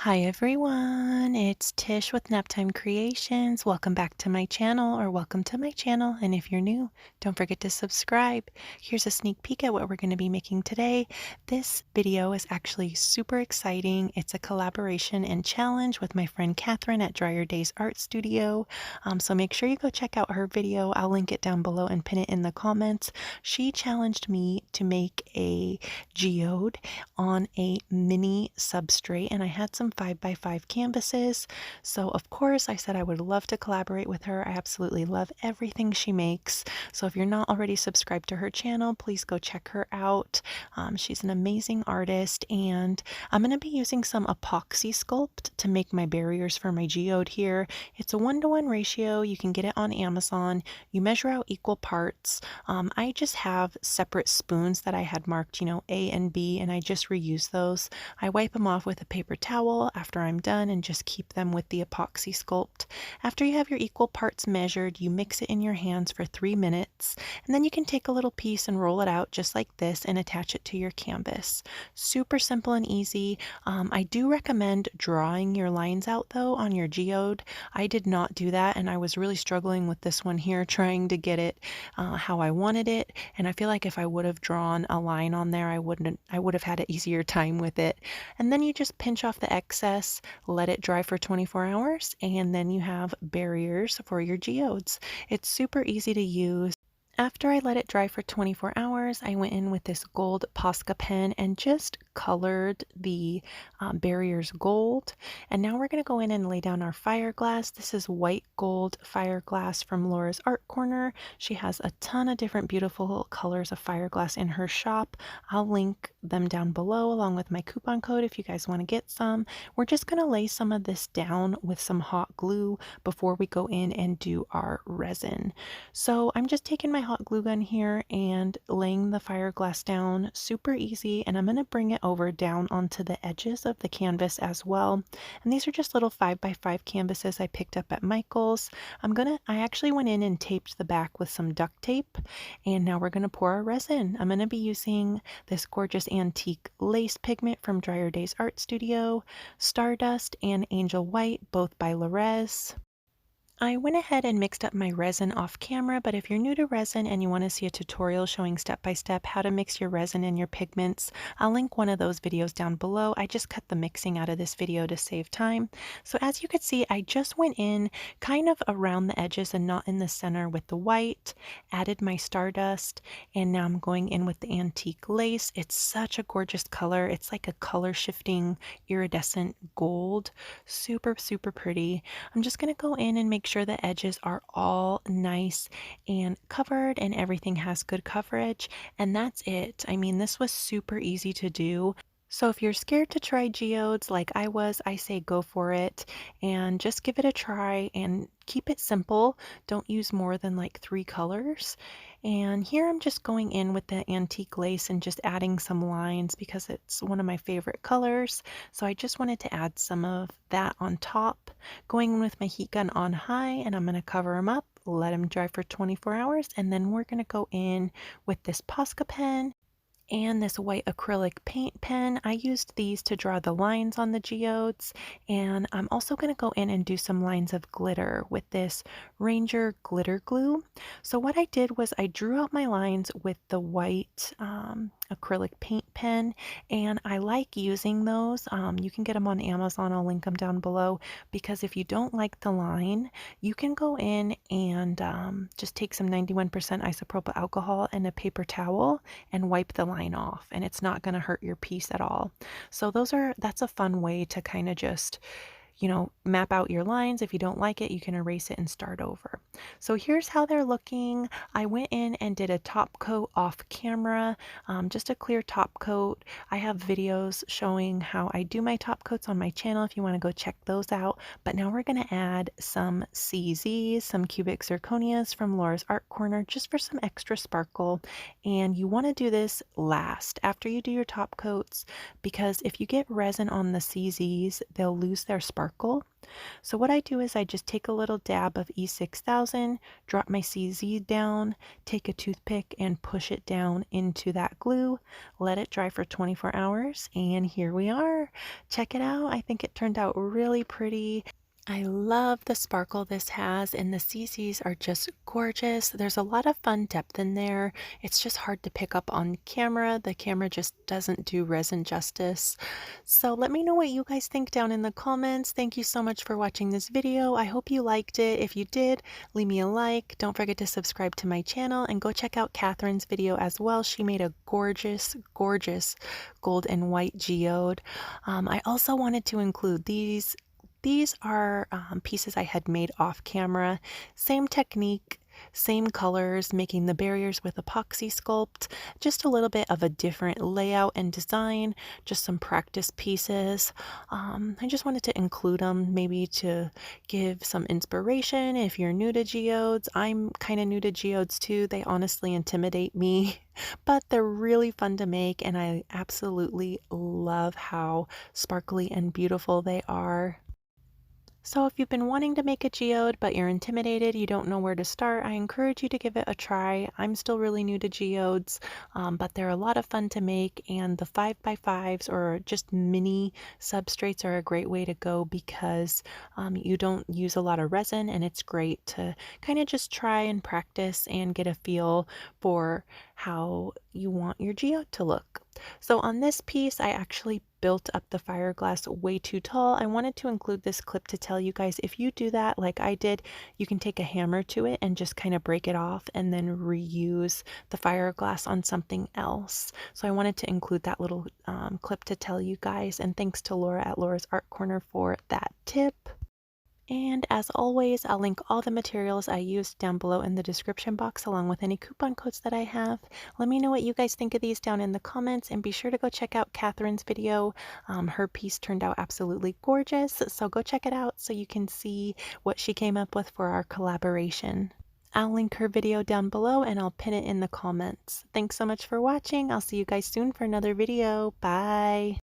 Hi everyone, it's Tish with Naptime Creations. Welcome back to my channel, or welcome to my channel. And if you're new, don't forget to subscribe. Here's a sneak peek at what we're going to be making today. This video is actually super exciting. It's a collaboration and challenge with my friend Catherine at Dryer Days Art Studio. So make sure you go check out her video. I'll link it down below and pin it in the comments. She challenged me to make a geode on a mini substrate, and I had some 5x5 canvases. So of course I said I would love to collaborate with her. I absolutely love everything she makes. So if you're not already subscribed to her channel, please go check her out. She's an amazing artist, and I'm going to be using some epoxy sculpt to make my barriers for my geode here. It's a 1-to-1 ratio. You can get it on Amazon. You measure out equal parts. I just have separate spoons that I had marked, A and B, and I just reuse those. I wipe them off with a paper towel after I'm done and just keep them with the epoxy sculpt. After you have your equal parts measured, you mix it in your hands for 3 minutes, and then you can take a little piece and roll it out just like this and attach it to your canvas. Super simple and easy. I do recommend drawing your lines out though on your geode. I did not do that, and I was really struggling with this one here, trying to get it how I wanted it, and I feel like if I would have drawn a line on there, I would have had an easier time with it. And then you just pinch off the excess, let it dry for 24 hours, and then you have barriers for your geodes. It's super easy to use. After I let it dry for 24 hours, I went in with this gold Posca pen and just colored the barriers gold. And now we're going to go in and lay down our fire glass. This is white gold fire glass from Laura's Art Corner. She has a ton of different beautiful colors of fire glass in her shop. I'll link them down below along with my coupon code if you guys want to get some. We're just going to lay some of this down with some hot glue before we go in and do our resin. So I'm just taking my hot glue gun here and laying the fire glass down, super easy, and I'm going to bring it over down onto the edges of the canvas as well. And these are just little 5x5 canvases I picked up at Michael's. I actually went in and taped the back with some duct tape, and now we're going to pour our resin. I'm going to be using this gorgeous antique lace pigment from Dryer Days Art Studio, Stardust and Angel White, both by Lorez. I went ahead and mixed up my resin off camera, but if you're new to resin and you want to see a tutorial showing step by step how to mix your resin and your pigments, I'll link one of those videos down below. I just cut the mixing out of this video to save time. So as you could see, I just went in kind of around the edges and not in the center with the white, added my Stardust, and now I'm going in with the antique lace. It's such a gorgeous color. It's like a color shifting iridescent gold. Super, super pretty. I'm just going to go in and make sure the edges are all nice and covered and everything has good coverage, and that's it. I mean, this was super easy to do. So if you're scared to try geodes like I was, I say go for it and just give it a try and keep it simple. Don't use more than like 3 colors. And here I'm just going in with the antique lace and just adding some lines because it's one of my favorite colors. So I just wanted to add some of that on top. Going in with my heat gun on high, and I'm going to cover them up, let them dry for 24 hours, and then we're going to go in with this Posca pen and this white acrylic paint pen. I used these to draw the lines on the geodes, and I'm also going to go in and do some lines of glitter with this Ranger glitter glue. So what I did was I drew out my lines with the white acrylic paint pen, and I like using those. You can get them on Amazon. I'll link them down below, because if you don't like the line, you can go in and just take some 91% isopropyl alcohol and a paper towel and wipe the line off, and it's not going to hurt your piece at all. So that's a fun way to kind of just map out your lines. If you don't like it, you can erase it and start over. So here's how they're looking. I went in and did a top coat off camera, just a clear top coat. I have videos showing how I do my top coats on my channel if you want to go check those out. But now we're going to add some CZs, some cubic zirconias from Laura's Art Corner, just for some extra sparkle. And you want to do this last, after you do your top coats, because if you get resin on the CZs, they'll lose their sparkle. So what I do is I just take a little dab of E6000, drop my CZ down, take a toothpick and push it down into that glue, let it dry for 24 hours, and here we are. Check it out. I think it turned out really pretty. I love the sparkle this has, and the CCs are just gorgeous. There's a lot of fun depth in there. It's just hard to pick up on camera. The camera just doesn't do resin justice. So let me know what you guys think down in the comments. Thank you so much for watching this video. I hope you liked it. If you did, leave me a like. Don't forget to subscribe to my channel and go check out Catherine's video as well. She made a gorgeous, gorgeous gold and white geode. I also wanted to include these. These are pieces I had made off camera. Same technique, same colors, making the barriers with epoxy sculpt. Just a little bit of a different layout and design, just some practice pieces. I just wanted to include them maybe to give some inspiration if you're new to geodes. I'm kind of new to geodes too. They honestly intimidate me, but they're really fun to make, and I absolutely love how sparkly and beautiful they are. So if you've been wanting to make a geode but you're intimidated, you don't know where to start, I encourage you to give it a try. I'm still really new to geodes, but they're a lot of fun to make, and the 5x5s or just mini substrates are a great way to go because you don't use a lot of resin, and it's great to kind of just try and practice and get a feel for how you want your geode to look. So on this piece, I actually built up the fiberglass way too tall. I wanted to include this clip to tell you guys, if you do that like I did, you can take a hammer to it and just kind of break it off and then reuse the fiberglass on something else. So I wanted to include that little clip to tell you guys, and thanks to Laura at Laura's Art Corner for that tip. And as always, I'll link all the materials I used down below in the description box, along with any coupon codes that I have. Let me know what you guys think of these down in the comments, and be sure to go check out Catherine's video. Her piece turned out absolutely gorgeous, so go check it out so you can see what she came up with for our collaboration. I'll link her video down below, and I'll pin it in the comments. Thanks so much for watching. I'll see you guys soon for another video. Bye!